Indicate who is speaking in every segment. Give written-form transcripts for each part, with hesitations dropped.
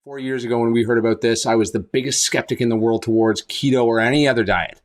Speaker 1: 4 years ago when we heard about this, I was the biggest skeptic in the world towards keto or any other diet.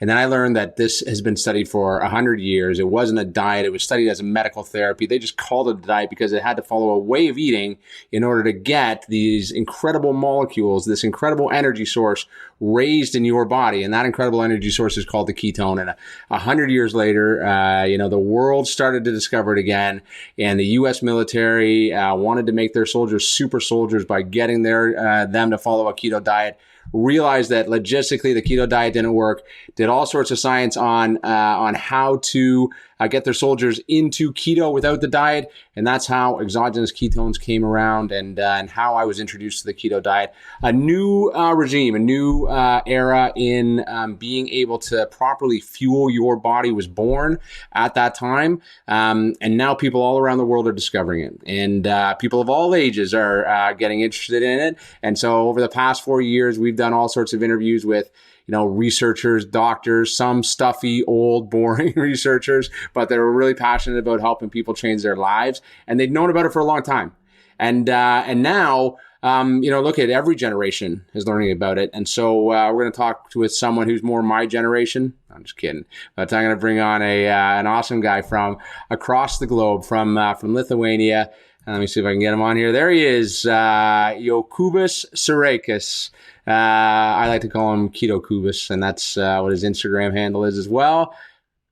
Speaker 1: And then I learned that this has been studied for 100 years. It wasn't a diet. It was studied as a medical therapy. They just called it a diet because it had to follow a way of eating in order to get these incredible molecules, this incredible energy source raised in your body. And that incredible energy source is called the ketone. And 100 years later, the world started to discover it again. And the U.S. military wanted to make their soldiers super soldiers by getting them to follow a keto diet. Realized that logistically the keto diet didn't work, did all sorts of science on how to get their soldiers into keto without the diet. And that's how exogenous ketones came around and how I was introduced to the keto diet. A new regime, a new era in being able to properly fuel your body was born at that time. And now people all around the world are discovering it. And people of all ages are getting interested in it. And so over the past 4 years, we've done all sorts of interviews with researchers, doctors, some stuffy, old, boring researchers, but they were really passionate about helping people change their lives. And they'd known about it for a long time. And now, look at every generation is learning about it. And so we're going to talk with someone who's more my generation. I'm just kidding. But I'm going to bring on an awesome guy from across the globe, from Lithuania. Let me see if I can get him on here. There he is, Jokūbas Sireikis. I like to call him Keto Kubas, and that's what his Instagram handle is as well.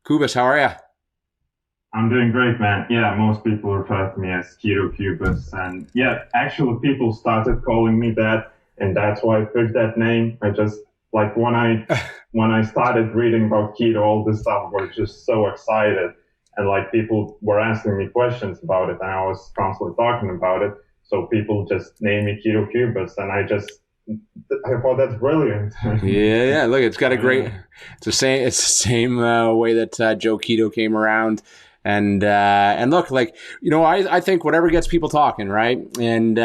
Speaker 1: Kubas, how are you?
Speaker 2: I'm doing great, man. Yeah, most people refer to me as Keto Kubas, and yeah, actually people started calling me that, and that's why I picked that name. I just when I started reading about keto, all this stuff, I was just so excited, and people were asking me questions about it, and I was constantly talking about it. So people just named me Keto Kubas, and I thought that's brilliant.
Speaker 1: Yeah. Look, it's got a great. It's the same way that Joe Keto came around, and look, I think whatever gets people talking, right? And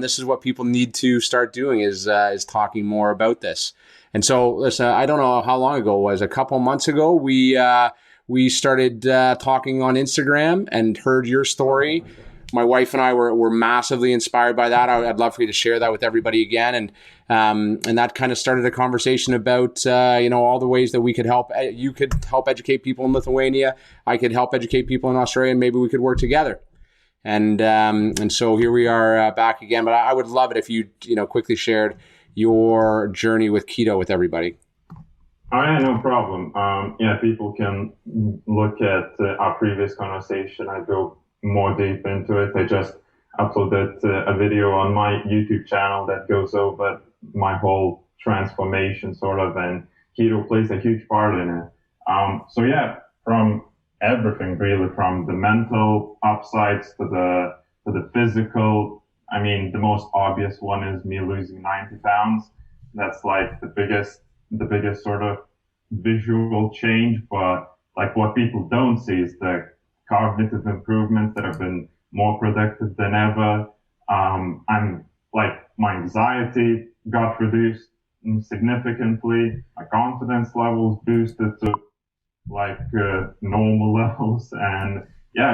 Speaker 1: this is what people need to start doing is talking more about this. And so, listen, I don't know how long ago it was. A couple months ago, we started talking on Instagram and heard your story. My wife and I were massively inspired by that. I'd love for you to share that with everybody again. And that kind of started a conversation about, all the ways that we could help. You could help educate people in Lithuania. I could help educate people in Australia, and maybe we could work together. And so here we are back again. But I would love it if you, quickly shared your journey with keto with everybody.
Speaker 2: Oh, yeah, no problem. People can look at our previous conversation. I go more deep into it. I just uploaded a video on my YouTube channel that goes over my whole transformation sort of, and keto plays a huge part in it. From everything really, from the mental upsides to the physical. I mean, the most obvious one is me losing 90 pounds. That's the biggest sort of visual change, but what people don't see is the cognitive improvements that have been more productive than ever. My anxiety got reduced significantly. My confidence levels boosted to normal levels, and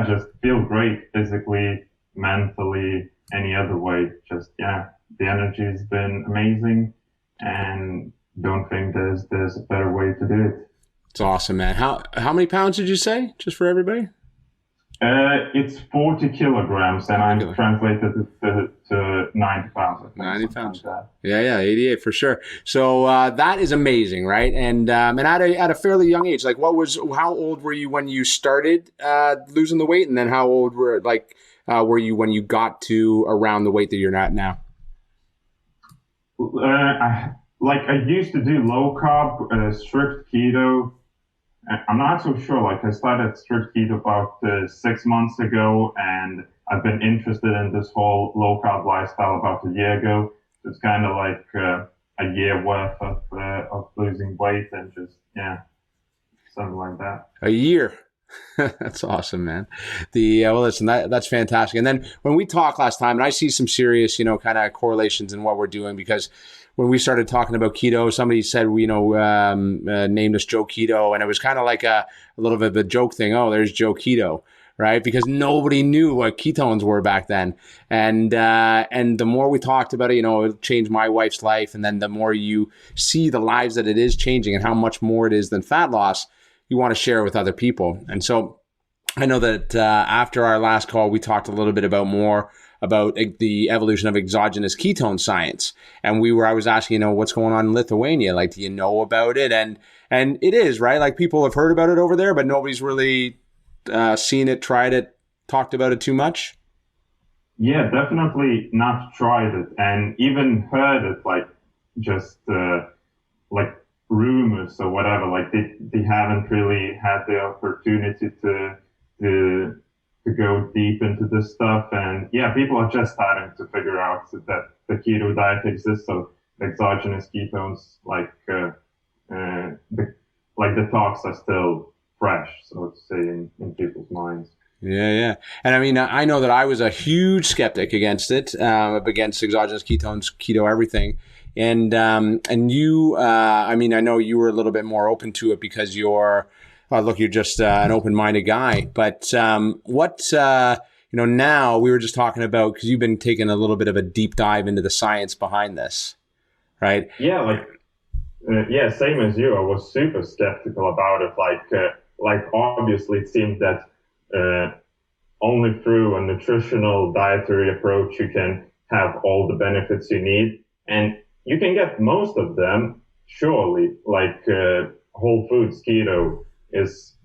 Speaker 2: just feel great physically, mentally, any other way. The energy has been amazing, and don't think there's a better way to do it.
Speaker 1: It's awesome, man. How many pounds did you say, just for everybody?
Speaker 2: It's 40 kilograms, and I translated it to 90 pounds.
Speaker 1: 90 pounds. Yeah, 88 for sure. So that is amazing, right? And at a fairly young age, how old were you when you started losing the weight, and then how old were you when you got to around the weight that you're at now?
Speaker 2: I used to do low carb, strict keto. I'm not so sure. I started strict keto about 6 months ago, and I've been interested in this whole low carb lifestyle about a year ago. It's kind of a year worth of losing weight, and something like that.
Speaker 1: A year. That's awesome, man. Listen, that's fantastic. And then when we talked last time, and I see some serious, kind of correlations in what we're doing, because when we started talking about keto, somebody said, named us Joe Keto, and it was kind of like a little bit of a joke thing. Oh, there's Joe Keto, right? Because nobody knew what ketones were back then. And the more we talked about it, it changed my wife's life. And then the more you see the lives that it is changing and how much more it is than fat loss, you want to share with other people. And so I know that after our last call, we talked a little bit about the evolution of exogenous ketone science. And I was asking, what's going on in Lithuania? Like, do you know about it? And it is, right? Like, people have heard about it over there, but nobody's really seen it, tried it, talked about it too much.
Speaker 2: Yeah, definitely not tried it, and even heard it, like just like rumors or whatever. Like they haven't really had the opportunity to go deep into this stuff. And yeah, people are just starting to figure out that the keto diet exists. So exogenous ketones, the talks are still fresh, so to say, in people's minds.
Speaker 1: Yeah. And I mean, I know that I was a huge skeptic against it, against exogenous ketones, keto, everything. And you, I know you were a little bit more open to it because you're just an open-minded guy. But now we were just talking about, because you've been taking a little bit of a deep dive into the science behind this, right?
Speaker 2: Yeah, same as you. I was super skeptical about it. Obviously, it seemed that only through a nutritional dietary approach you can have all the benefits you need, and you can get most of them surely. Whole foods keto is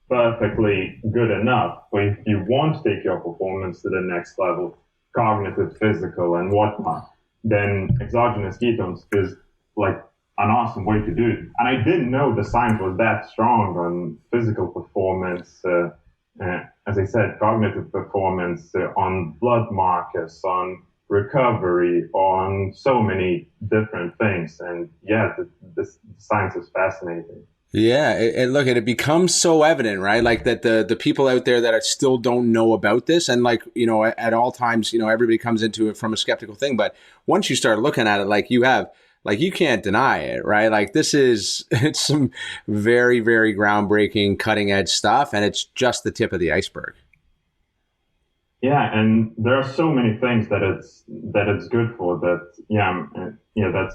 Speaker 2: perfectly good enough, but if you want to take your performance to the next level, cognitive, physical, and whatnot, then exogenous ketones is like an awesome way to do it. And I didn't know the science was that strong on physical performance. As I said, cognitive performance, on blood markers, on recovery, on so many different things. And yeah, the science is fascinating.
Speaker 1: Yeah, it becomes so evident, right? Like that the people out there that still don't know about this, and at all times, everybody comes into it from a skeptical thing. But once you start looking at it, you can't deny it, right? Like it's some very, very groundbreaking, cutting edge stuff, and it's just the tip of the iceberg.
Speaker 2: Yeah, and there are so many things that it's good for that.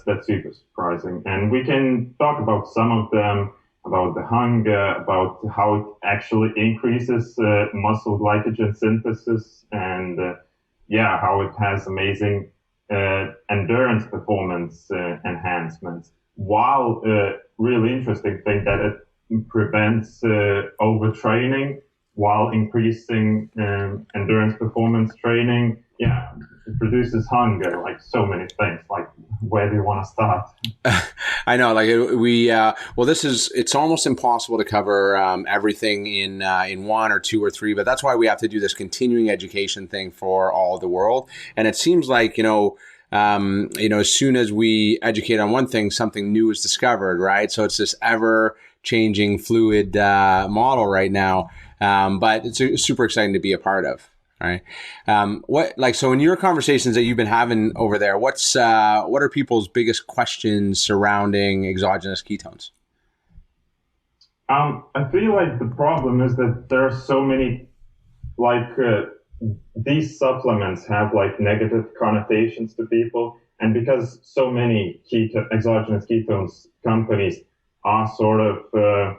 Speaker 2: That's super surprising, and we can talk about some of them, about the hunger, about how it actually increases muscle glycogen synthesis, and how it has amazing endurance performance enhancements. While really interesting thing that it prevents overtraining while increasing endurance performance training. Yeah, it produces hunger, like so many things. Like, where do you want to start?
Speaker 1: I know, it's almost impossible to cover everything in one or two or three, but that's why we have to do this continuing education thing for all of the world. And it seems like, as soon as we educate on one thing, something new is discovered, right? So it's this ever changing fluid model right now. But it's super exciting to be a part of. All right. So in your conversations that you've been having over there, what are people's biggest questions surrounding exogenous ketones?
Speaker 2: I feel like the problem is that there are so many, these supplements have negative connotations to people. And because so many exogenous ketones companies are sort of,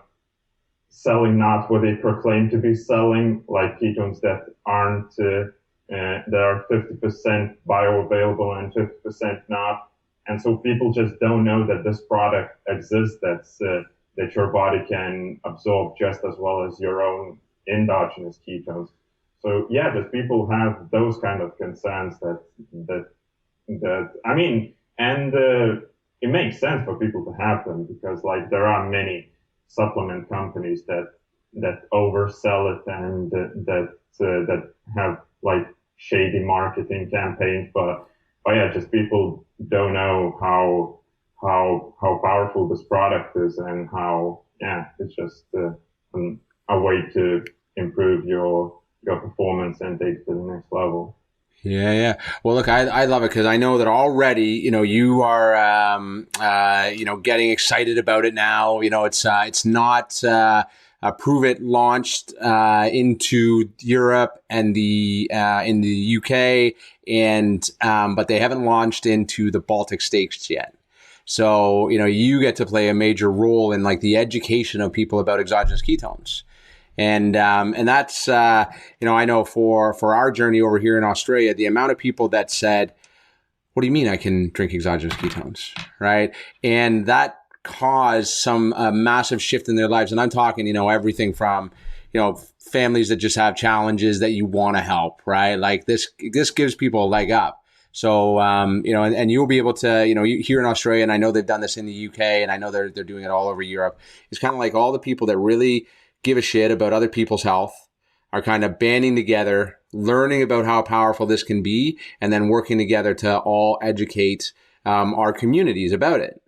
Speaker 2: selling not what they proclaim to be selling, like ketones that aren't, that are 50% bioavailable and 50% not. And so people just don't know that this product exists, that your body can absorb just as well as your own endogenous ketones. So yeah, just people have those kind of concerns it makes sense for people to have them because there are many supplement companies that oversell it and that have shady marketing campaigns, but yeah, just people don't know how powerful this product is and how it's just a way to improve your performance and take it to the next level.
Speaker 1: Yeah. Well, look, I love it because I know that already, you are, getting excited about it now. It's not, Pruvit launched into Europe and the in the UK, and but they haven't launched into the Baltic states yet. So, you get to play a major role in like the education of people about exogenous ketones. And that's, I know for our journey over here in Australia, the amount of people that said, what do you mean I can drink exogenous ketones? Right. And that caused some massive shift in their lives. And I'm talking, everything from, families that just have challenges that you want to help, right? Like this gives people a leg up. So, and you'll be able to, here in Australia, and I know they've done this in the UK, and I know they're doing it all over Europe. It's kind of like all the people that really give a shit about other people's health are kind of banding together, learning about how powerful this can be, and then working together to all educate our communities about it.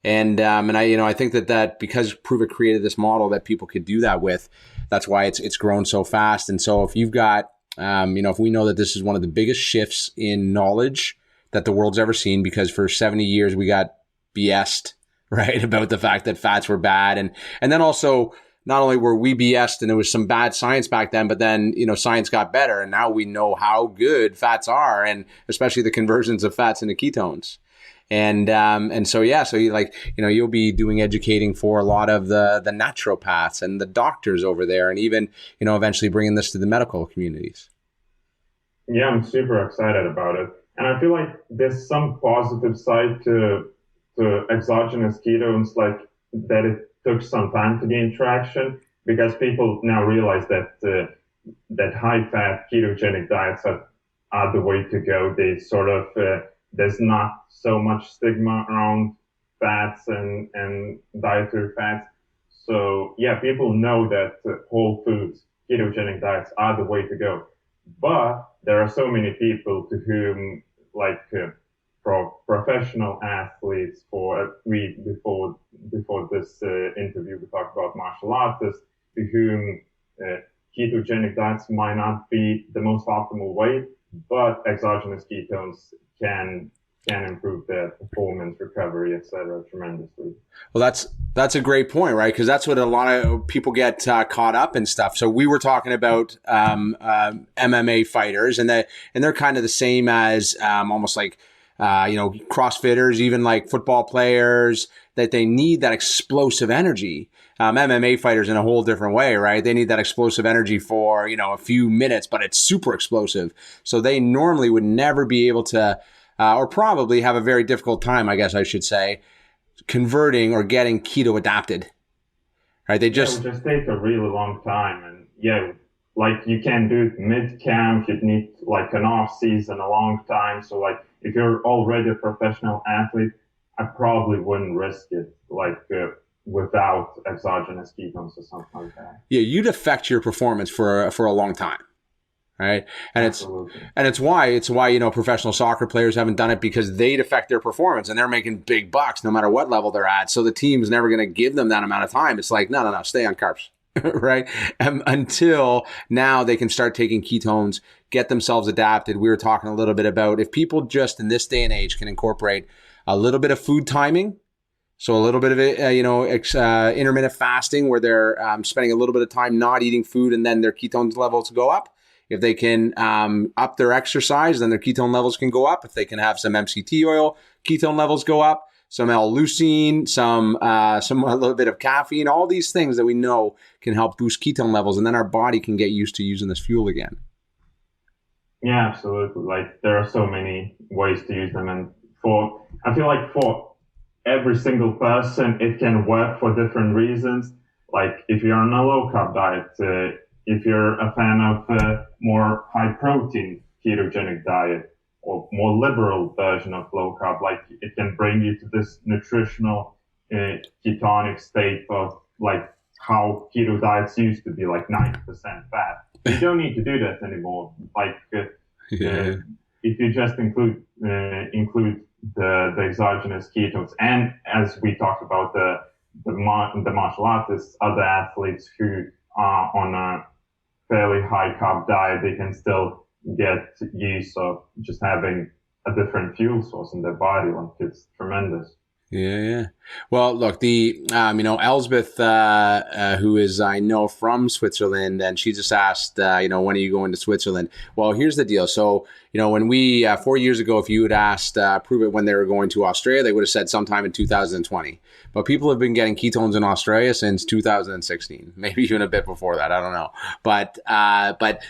Speaker 1: And I think that because Pruvit created this model that people could do that with, that's why it's grown so fast. And so if you've got if we know that this is one of the biggest shifts in knowledge that the world's ever seen, because for 70 years we got BS'd, right, about the fact that fats were bad. And then also, not only were we BS'd and there was some bad science back then, but then, science got better and now we know how good fats are, and especially the conversions of fats into ketones. And so you'll be doing educating for a lot of the naturopaths and the doctors over there, and even, eventually bringing this to the medical communities.
Speaker 2: Yeah, I'm super excited about it. And I feel like there's some positive side to exogenous ketones, like that it took some time to gain traction, because people now realize that that high fat ketogenic diets are the way to go. They sort of there's not so much stigma around fats and dietary fats. So yeah, people know that whole foods, ketogenic diets are the way to go. But there are so many people to whom, like professional athletes, before this interview, we talked about martial artists, to whom ketogenic diets might not be the most optimal way, but exogenous ketones can improve their performance, recovery, etc., tremendously.
Speaker 1: Well, that's a great point, right? Because that's what a lot of people get caught up in stuff. So we were talking about MMA fighters, and they're kind of the same as almost like CrossFitters, even like football players, that they need that explosive energy. MMA fighters in a whole different way, right? They need that explosive energy for, a few minutes, but it's super explosive. So they normally would never be able to, or probably have a very difficult time, I guess I should say, converting or getting keto adapted, right? It would
Speaker 2: just take a really long time. And like you can do it mid-camp, you'd need like an off season, a long time. So like if you're already a professional athlete, I probably wouldn't risk it without exogenous ketones or something like that.
Speaker 1: Yeah, you'd affect your performance for a long time, right? And
Speaker 2: Absolutely.
Speaker 1: it's why professional soccer players haven't done it, because they'd affect their performance, and they're making big bucks no matter what level they're at. So the team's never going to give them that amount of time. It's like no, stay on carbs. Right? Until now they can start taking ketones, get themselves adapted. We were talking a little bit about if people just in this day and age can incorporate a little bit of food timing. So a little bit of intermittent fasting, where they're spending a little bit of time not eating food, and then their ketones levels go up. If they can up their exercise, then their ketone levels can go up. If they can have some MCT oil, ketone levels go up. Some L-leucine, some a little bit of caffeine, all these things that we know can help boost ketone levels, and then our body can get used to using this fuel again.
Speaker 2: Yeah, absolutely. Like there are so many ways to use them, and I feel like for every single person, it can work for different reasons. Like if you're on a low carb diet, if you're a fan of more high protein ketogenic diet, or more liberal version of low carb, like it can bring you to this nutritional ketonic state of like how keto diets used to be, like 90% fat. You don't need to do that anymore. Like if you just include the exogenous ketones, and as we talked about the martial artists, other athletes who are on a fairly high carb diet, they can still get use of just having a different fuel source in their body. Like it's tremendous.
Speaker 1: Yeah. Well, look, Elsbeth, who is, I know, from Switzerland, and she just asked, when are you going to Switzerland? Well, here's the deal. So, when we, 4 years ago, if you had asked Pruvit when they were going to Australia, they would have said sometime in 2020. But people have been getting ketones in Australia since 2016, maybe even a bit before that. I don't know. But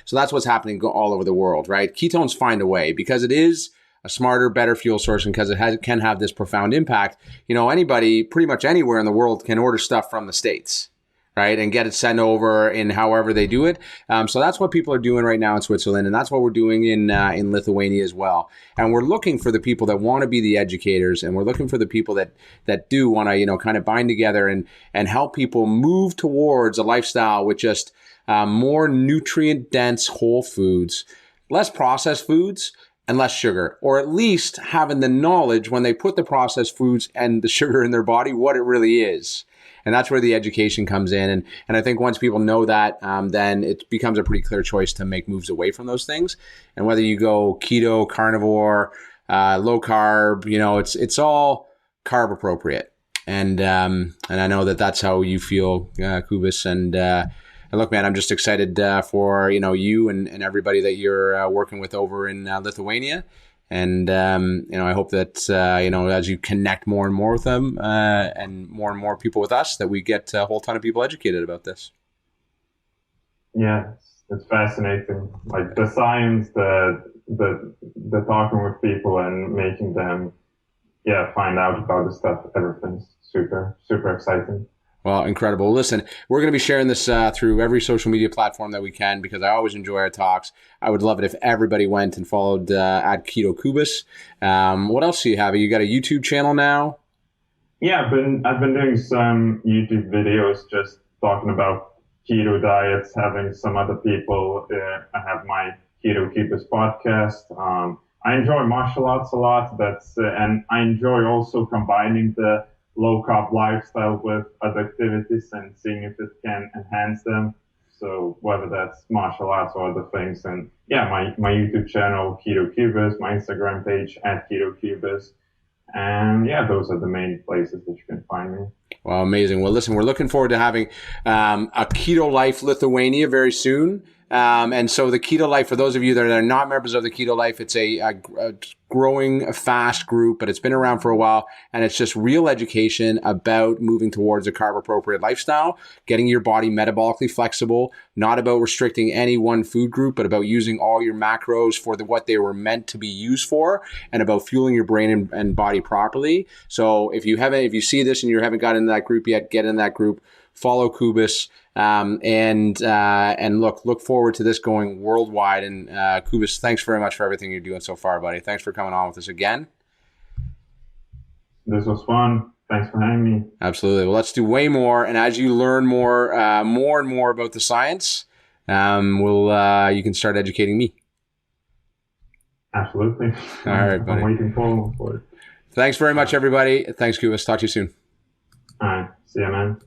Speaker 1: so that's what's happening all over the world, right? Ketones find a way because it is a smarter, better fuel source, and because it can have this profound impact. Anybody pretty much anywhere in the world can order stuff from the States, right, and get it sent over in however they do it. So that's what people are doing right now in Switzerland, and that's what we're doing in Lithuania as well. And we're looking for the people that want to be the educators, and we're looking for the people that do want to kind of bind together and help people move towards a lifestyle with just more nutrient dense whole foods, less processed foods, and less sugar, or at least having the knowledge when they put the processed foods and the sugar in their body, what it really is. And that's where the education comes in. And I think once people know that, then it becomes a pretty clear choice to make moves away from those things. And whether you go keto, carnivore, low carb, it's all carb appropriate. And I know that's how you feel, Kubis. And look, man, I'm just excited for you and everybody that you're working with over in Lithuania, and I hope that as you connect more and more with them and more people with us, that we get a whole ton of people educated about this.
Speaker 2: Yeah, it's fascinating. Like the science, the talking with people and making them find out about the stuff. Everything's super exciting.
Speaker 1: Well, incredible. Listen, we're going to be sharing this through every social media platform that we can because I always enjoy our talks. I would love it if everybody went and followed at Keto Kubis. What else do you have? You got a YouTube channel now?
Speaker 2: Yeah, I've been doing some YouTube videos just talking about keto diets, having some other people. I have my Keto Kubis podcast. I enjoy martial arts a lot. And I enjoy also combining the low carb lifestyle with other activities and seeing if it can enhance them. So whether that's martial arts or other things. And my YouTube channel, Keto Kubis, my Instagram page at Keto Kubis. And those are the main places that you can find me.
Speaker 1: Well, amazing. Well, listen, we're looking forward to having a Keto Life Lithuania very soon. And so the Keto Life, for those of you that are not members of the Keto Life, it's a growing fast group, but it's been around for a while. And it's just real education about moving towards a carb appropriate lifestyle, getting your body metabolically flexible, not about restricting any one food group, but about using all your macros for what they were meant to be used for, and about fueling your brain and body properly. So if you see this and you haven't got into that group yet, get in that group. Follow Kubis, and look forward to this going worldwide. And Kubis, thanks very much for everything you're doing so far, buddy. Thanks for coming on with us again.
Speaker 2: This was fun. Thanks for having me.
Speaker 1: Absolutely. Well, let's do way more. And as you learn more and more about the science, you can start educating me.
Speaker 2: Absolutely.
Speaker 1: All right, buddy.
Speaker 2: I'm waiting for it.
Speaker 1: Thanks very much, everybody. Thanks, Kubis. Talk to you soon.
Speaker 2: All right. See ya, man.